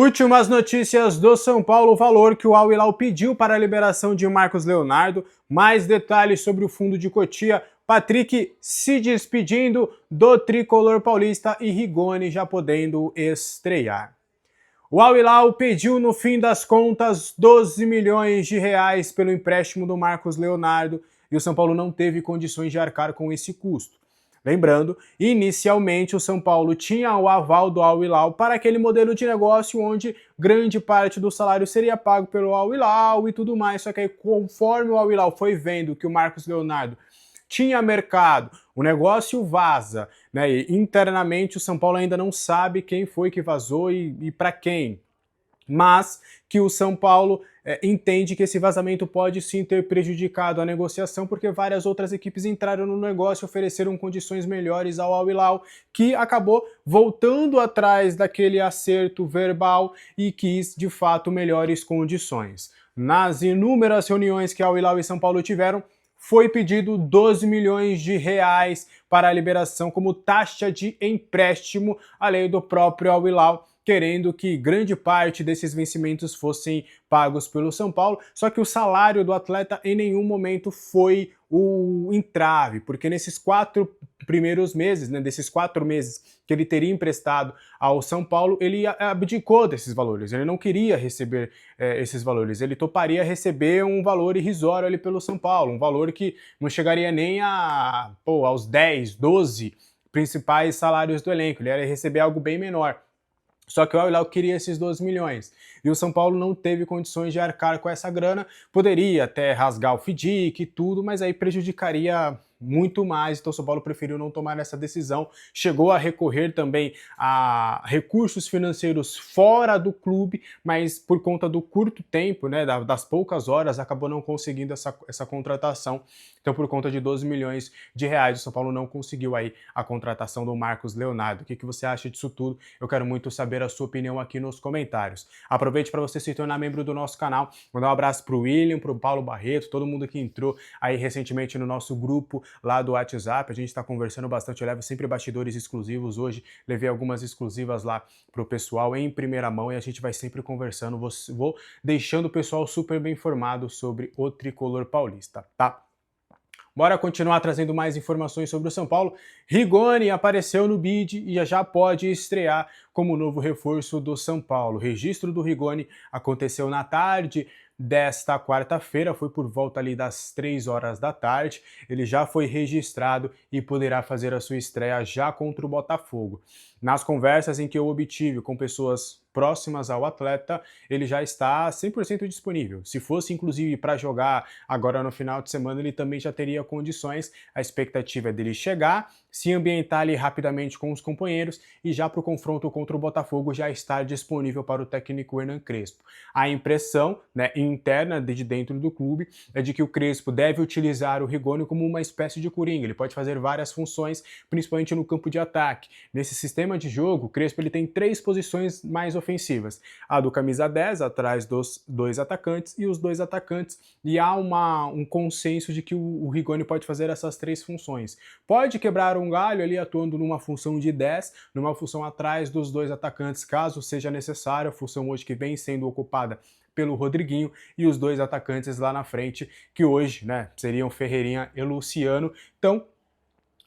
Últimas notícias do São Paulo, o valor que o Al Hilal pediu para a liberação de Marcos Leonardo, mais detalhes sobre o fundo de Cotia, Patrick se despedindo do tricolor paulista e Rigoni já podendo estrear. O Al Hilal pediu no fim das contas 12 milhões de reais pelo empréstimo do Marcos Leonardo e o São Paulo não teve condições de arcar com esse custo. Lembrando, inicialmente o São Paulo tinha o aval do Al Hilal para aquele modelo de negócio onde grande parte do salário seria pago pelo Al Hilal e tudo mais, só que aí, conforme o Al Hilal foi vendo que o Marcos Leonardo tinha mercado, o negócio vaza, né? E internamente o São Paulo ainda não sabe quem foi que vazou e para quem. Mas que o São Paulo entende que esse vazamento pode sim ter prejudicado a negociação, porque várias outras equipes entraram no negócio e ofereceram condições melhores ao Al Hilal, que acabou voltando atrás daquele acerto verbal e quis, de fato, melhores condições. Nas inúmeras reuniões que Al Hilal e São Paulo tiveram, foi pedido 12 milhões de reais para a liberação como taxa de empréstimo, além do próprio Al Hilal querendo que grande parte desses vencimentos fossem pagos pelo São Paulo, só que o salário do atleta em nenhum momento foi o entrave, porque nesses 4 primeiros meses, né, desses 4 meses que ele teria emprestado ao São Paulo, ele abdicou desses valores, ele não queria receber esses valores, ele toparia receber um valor irrisório ali pelo São Paulo, um valor que não chegaria nem aos 10, 12 principais salários do elenco, ele ia receber algo bem menor. Só que o Al Hilal queria esses 12 milhões. E o São Paulo não teve condições de arcar com essa grana. Poderia até rasgar o FDIC e tudo, mas aí prejudicaria muito mais. Então o São Paulo preferiu não tomar essa decisão. Chegou a recorrer também a recursos financeiros fora do clube, mas por conta do curto tempo, né, das poucas horas, acabou não conseguindo essa contratação. Então, por conta de 12 milhões de reais, o São Paulo não conseguiu aí a contratação do Marcos Leonardo. O que você acha disso tudo? Eu quero muito saber a sua opinião aqui nos comentários. Aproveite para você se tornar membro do nosso canal. Mandar um abraço para o William, para o Paulo Barreto, todo mundo que entrou aí recentemente no nosso grupo lá do WhatsApp. A gente está conversando bastante, eu levo sempre bastidores exclusivos. Hoje levei algumas exclusivas lá para o pessoal em primeira mão e a gente vai sempre conversando. Vou deixando o pessoal super bem informado sobre o tricolor paulista, tá? Bora continuar trazendo mais informações sobre o São Paulo. Rigoni apareceu no bid e já pode estrear como novo reforço do São Paulo. O registro do Rigoni aconteceu na tarde desta quarta-feira, foi por volta ali das 3 horas da tarde. Ele já foi registrado e poderá fazer a sua estreia já contra o Botafogo. Nas conversas em que eu obtive com pessoas próximas ao atleta, ele já está 100% disponível. Se fosse inclusive para jogar agora no final de semana, ele também já teria condições. A expectativa é dele chegar, se ambientar ali rapidamente com os companheiros e já para o confronto contra o Botafogo já estar disponível para o técnico Hernan Crespo. A impressão, né, interna de dentro do clube é de que o Crespo deve utilizar o Rigoni como uma espécie de coringa. Ele pode fazer várias funções, principalmente no campo de ataque. Nesse sistema de jogo, o Crespo ele tem 3 posições mais ofensivas. A do camisa 10, atrás dos 2 atacantes, e os 2 atacantes. E há um consenso de que o Rigoni pode fazer essas 3 funções. Pode quebrar um galho ali atuando numa função de 10, numa função atrás dos 2 atacantes, caso seja necessário, a função hoje que vem sendo ocupada pelo Rodriguinho, e os 2 atacantes lá na frente, que hoje, né, seriam Ferreirinha e Luciano. Então,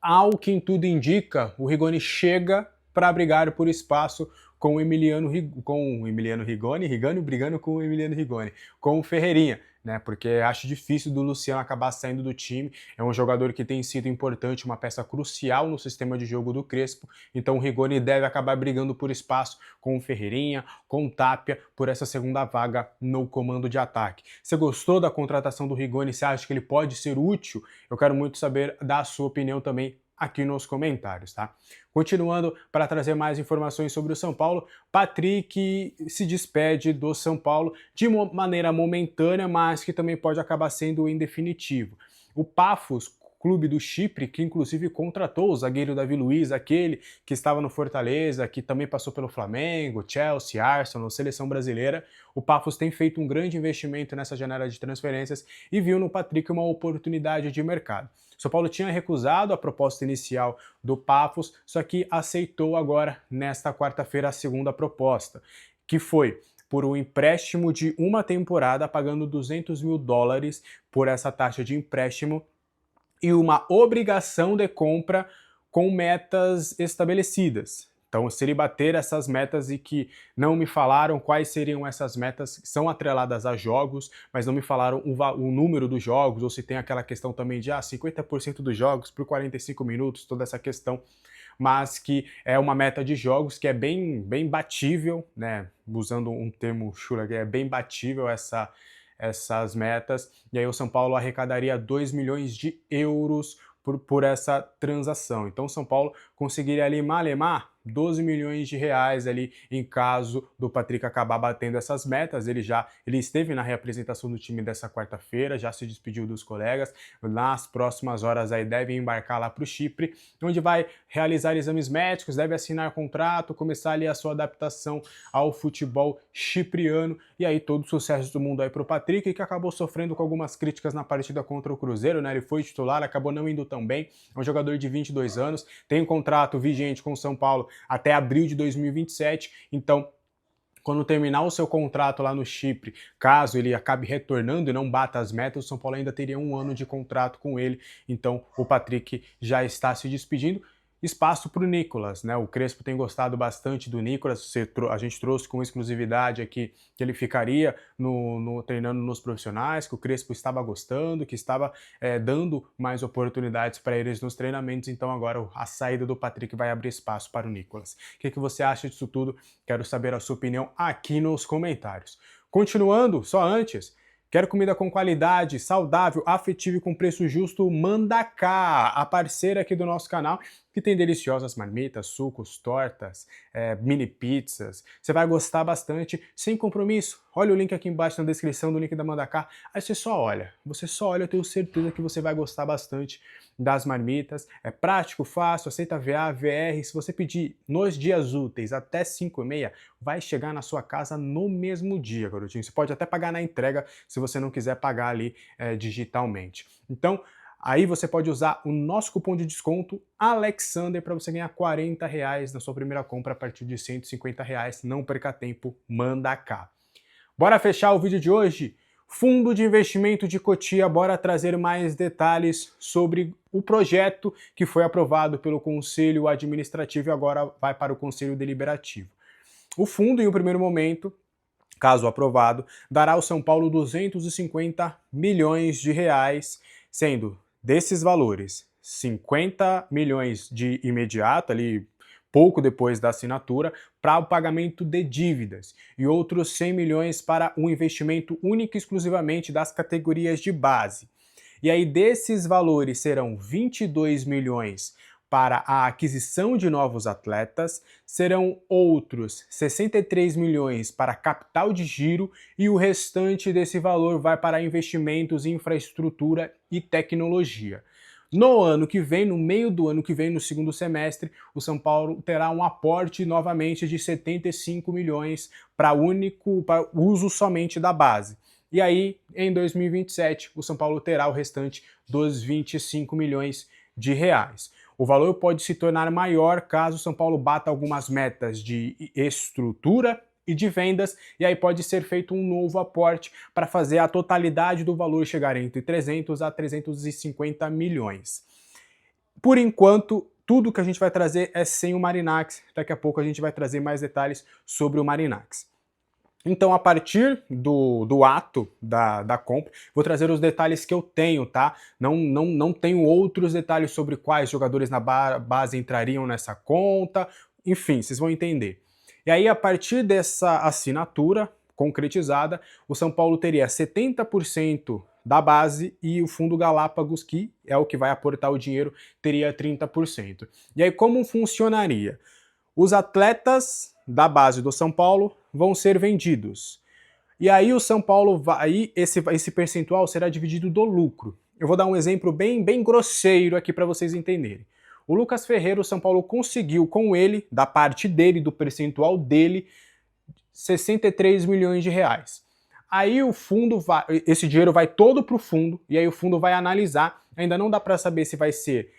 ao que tudo indica, o Rigoni chega para brigar por espaço com o Emiliano Rigoni brigando com o Emiliano Rigoni, com o Ferreirinha, né? Porque acho difícil do Luciano acabar saindo do time. É um jogador que tem sido importante, uma peça crucial no sistema de jogo do Crespo. Então o Rigoni deve acabar brigando por espaço com o Ferreirinha, com o Tapia, por essa segunda vaga no comando de ataque. Você gostou da contratação do Rigoni? Você acha que ele pode ser útil? Eu quero muito saber da sua opinião também aqui nos comentários, tá? Continuando para trazer mais informações sobre o São Paulo, Patrick se despede do São Paulo de maneira momentânea, mas que também pode acabar sendo em definitivo. O Paphos, clube do Chipre, que inclusive contratou o zagueiro Davi Luiz, aquele que estava no Fortaleza, que também passou pelo Flamengo, Chelsea, Arsenal, seleção brasileira. O Paphos tem feito um grande investimento nessa janela de transferências e viu no Patrick uma oportunidade de mercado. São Paulo tinha recusado a proposta inicial do Paphos, só que aceitou agora, nesta quarta-feira, a segunda proposta. que foi por um empréstimo de uma temporada, pagando $200 mil por essa taxa de empréstimo, e uma obrigação de compra com metas estabelecidas. Então, se ele bater essas metas e que não me falaram quais seriam essas metas, são atreladas a jogos, mas não me falaram o número dos jogos, ou se tem aquela questão também de 50% dos jogos por 45 minutos, toda essa questão, mas que é uma meta de jogos que é bem batível, né? Usando um termo chula, é bem batível essas metas, e aí o São Paulo arrecadaria 2 milhões de euros por essa transação. Então o São Paulo conseguiria ali malemar 12 milhões de reais ali em caso do Patrick acabar batendo essas metas. Ele esteve na reapresentação do time dessa quarta-feira, já se despediu dos colegas. Nas próximas horas aí deve embarcar lá para o Chipre, onde vai realizar exames médicos, deve assinar contrato, começar ali a sua adaptação ao futebol chipriano, e aí todo o sucesso do mundo aí para o Patrick, que acabou sofrendo com algumas críticas na partida contra o Cruzeiro, né? Ele foi titular, acabou não indo tão bem, é um jogador de 22 anos, tem um contrato vigente com o São Paulo até abril de 2027, então quando terminar o seu contrato lá no Chipre, caso ele acabe retornando e não bata as metas, o São Paulo ainda teria 1 ano de contrato com ele, então o Patrick já está se despedindo. Espaço para o Nicolas, né? O Crespo tem gostado bastante do Nicolas, a gente trouxe com exclusividade aqui que ele ficaria treinando nos profissionais, que o Crespo estava gostando, que estava dando mais oportunidades para eles nos treinamentos, então agora a saída do Patrick vai abrir espaço para o Nicolas. O que você acha disso tudo? Quero saber a sua opinião aqui nos comentários. Continuando, só antes, quer comida com qualidade, saudável, afetiva e com preço justo? Mandaká, a parceira aqui do nosso canal, que tem deliciosas marmitas, sucos, tortas, mini pizzas. Você vai gostar bastante, sem compromisso. Olha o link aqui embaixo na descrição do link da Mandaká. Aí você só olha, eu tenho certeza que você vai gostar bastante das marmitas. É prático, fácil, aceita VA, VR. Se você pedir nos dias úteis até 5h30, vai chegar na sua casa no mesmo dia, garotinho. Você pode até pagar na entrega se você não quiser pagar ali digitalmente. Então, aí você pode usar o nosso cupom de desconto Alexander para você ganhar R$40 na sua primeira compra a partir de R$150. Não perca tempo, manda cá. Bora fechar o vídeo de hoje? Fundo de Investimento de Cotia, bora trazer mais detalhes sobre o projeto que foi aprovado pelo Conselho Administrativo e agora vai para o Conselho Deliberativo. O fundo, em um primeiro momento, caso aprovado, dará ao São Paulo 250 milhões de reais, sendo desses valores 50 milhões de imediato, ali pouco depois da assinatura, para o pagamento de dívidas e outros 100 milhões para um investimento único e exclusivamente das categorias de base. E aí desses valores serão 22 milhões para a aquisição de novos atletas, serão outros 63 milhões para capital de giro e o restante desse valor vai para investimentos em infraestrutura e tecnologia. No ano que vem, no meio do ano que vem, no segundo semestre, o São Paulo terá um aporte novamente de 75 milhões para uso somente da base. E aí, em 2027, o São Paulo terá o restante dos 25 milhões de reais. O valor pode se tornar maior caso o São Paulo bata algumas metas de estrutura e de vendas, e aí pode ser feito um novo aporte para fazer a totalidade do valor chegar entre 300 a 350 milhões. Por enquanto, tudo que a gente vai trazer é sem o Marinax, daqui a pouco a gente vai trazer mais detalhes sobre o Marinax. Então, a partir do ato da compra, vou trazer os detalhes que eu tenho, tá? Não tenho outros detalhes sobre quais jogadores na base entrariam nessa conta, enfim, vocês vão entender. E aí, a partir dessa assinatura concretizada, o São Paulo teria 70% da base e o Fundo Galápagos, que é o que vai aportar o dinheiro, teria 30%. E aí, como funcionaria? Os atletas da base do São Paulo vão ser vendidos. E aí o São Paulo esse percentual será dividido do lucro. Eu vou dar um exemplo bem grosseiro aqui para vocês entenderem. O Lucas Ferreira, o São Paulo conseguiu com ele, da parte dele, do percentual dele, 63 milhões de reais. Aí o fundo vai, esse dinheiro vai todo para o fundo, e aí o fundo vai analisar. Ainda não dá para saber se vai ser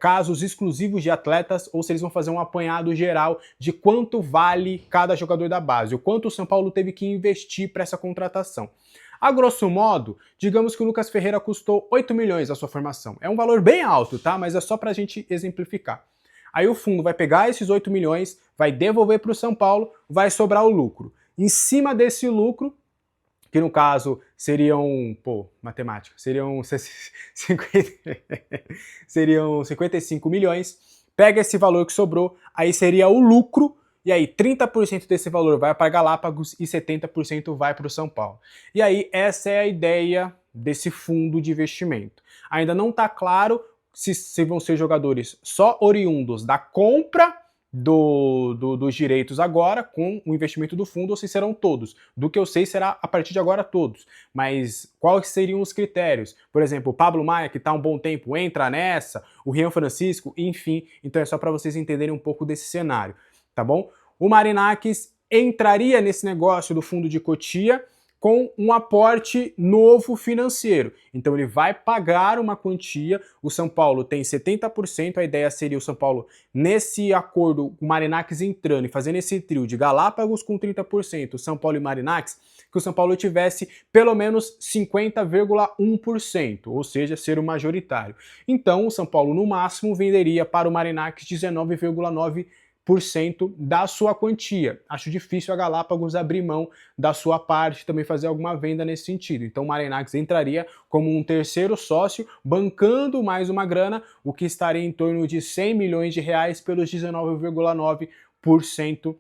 casos exclusivos de atletas ou se eles vão fazer um apanhado geral de quanto vale cada jogador da base, o quanto o São Paulo teve que investir para essa contratação. A grosso modo, digamos que o Lucas Ferreira custou 8 milhões a sua formação. É um valor bem alto, tá? Mas é só para a gente exemplificar. Aí o fundo vai pegar esses 8 milhões, vai devolver para o São Paulo, vai sobrar o lucro. Em cima desse lucro, que no caso seriam, matemática, seriam 55 milhões, pega esse valor que sobrou, aí seria o lucro, e aí 30% desse valor vai para Galápagos e 70% vai para o São Paulo. E aí essa é a ideia desse fundo de investimento. Ainda não está claro se vão ser jogadores só oriundos da compra dos direitos agora, com o investimento do fundo, ou se serão todos. Do que eu sei, será a partir de agora todos. Mas quais seriam os critérios? Por exemplo, o Pablo Maia, que está há um bom tempo, entra nessa, o Rian Francisco, enfim. Então é só para vocês entenderem um pouco desse cenário, tá bom? O Marinakis entraria nesse negócio do fundo de Cotia com um aporte novo financeiro. Então ele vai pagar uma quantia, o São Paulo tem 70%, a ideia seria o São Paulo, nesse acordo, o Marinakis entrando e fazendo esse trio de Galápagos com 30%, São Paulo e Marinakis, que o São Paulo tivesse pelo menos 50,1%, ou seja, ser o majoritário. Então o São Paulo no máximo venderia para o Marinakis 19,9% da sua quantia. Acho difícil a Galápagos abrir mão da sua parte, também fazer alguma venda nesse sentido. Então o Marinakis entraria como um terceiro sócio, bancando mais uma grana, o que estaria em torno de 100 milhões de reais pelos 19,9%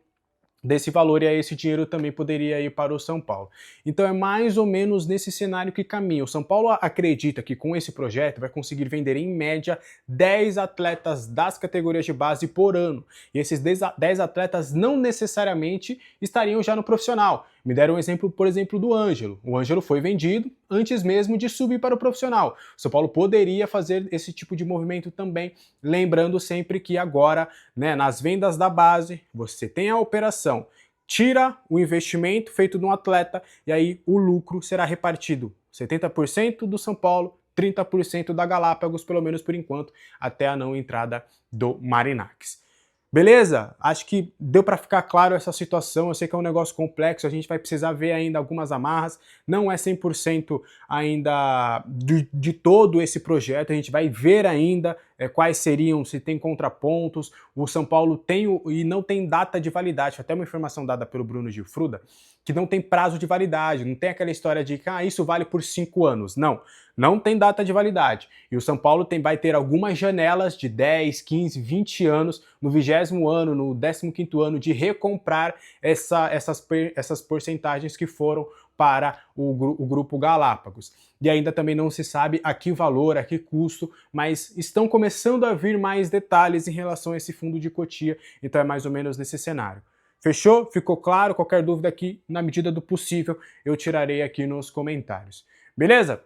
desse valor, e aí esse dinheiro também poderia ir para o São Paulo. Então é mais ou menos nesse cenário que caminha. O São Paulo acredita que com esse projeto vai conseguir vender em média 10 atletas das categorias de base por ano. E esses 10 atletas não necessariamente estariam já no profissional. Me deram um exemplo, por exemplo, do Ângelo. O Ângelo foi vendido antes mesmo de subir para o profissional. O São Paulo poderia fazer esse tipo de movimento também, lembrando sempre que agora, nas vendas da base, você tem a operação, tira o investimento feito no atleta e aí o lucro será repartido 70% do São Paulo, 30% da Galápagos, pelo menos por enquanto, até a não entrada do Marinakis. Beleza? Acho que deu para ficar claro essa situação. Eu sei que é um negócio complexo, a gente vai precisar ver ainda algumas amarras. Não é 100% ainda de todo esse projeto, a gente vai ver ainda quais seriam, se tem contrapontos. O São Paulo tem e não tem data de validade, até uma informação dada pelo Bruno Gilfruda, que não tem prazo de validade, não tem aquela história de que isso vale por 5 anos. Não tem data de validade. E o São Paulo vai ter algumas janelas de 10, 15, 20 anos, no 20º ano, no 15º ano, de recomprar essas porcentagens que foram para o grupo Galápagos. E ainda também não se sabe a que valor, a que custo, mas estão começando a vir mais detalhes em relação a esse fundo de Cotia, então é mais ou menos nesse cenário. Fechou? Ficou claro? Qualquer dúvida aqui, na medida do possível, eu tirarei aqui nos comentários. Beleza?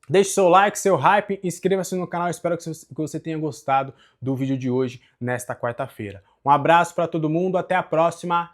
Deixe seu like, seu hype, inscreva-se no canal, espero que você tenha gostado do vídeo de hoje, nesta quarta-feira. Um abraço para todo mundo, até a próxima,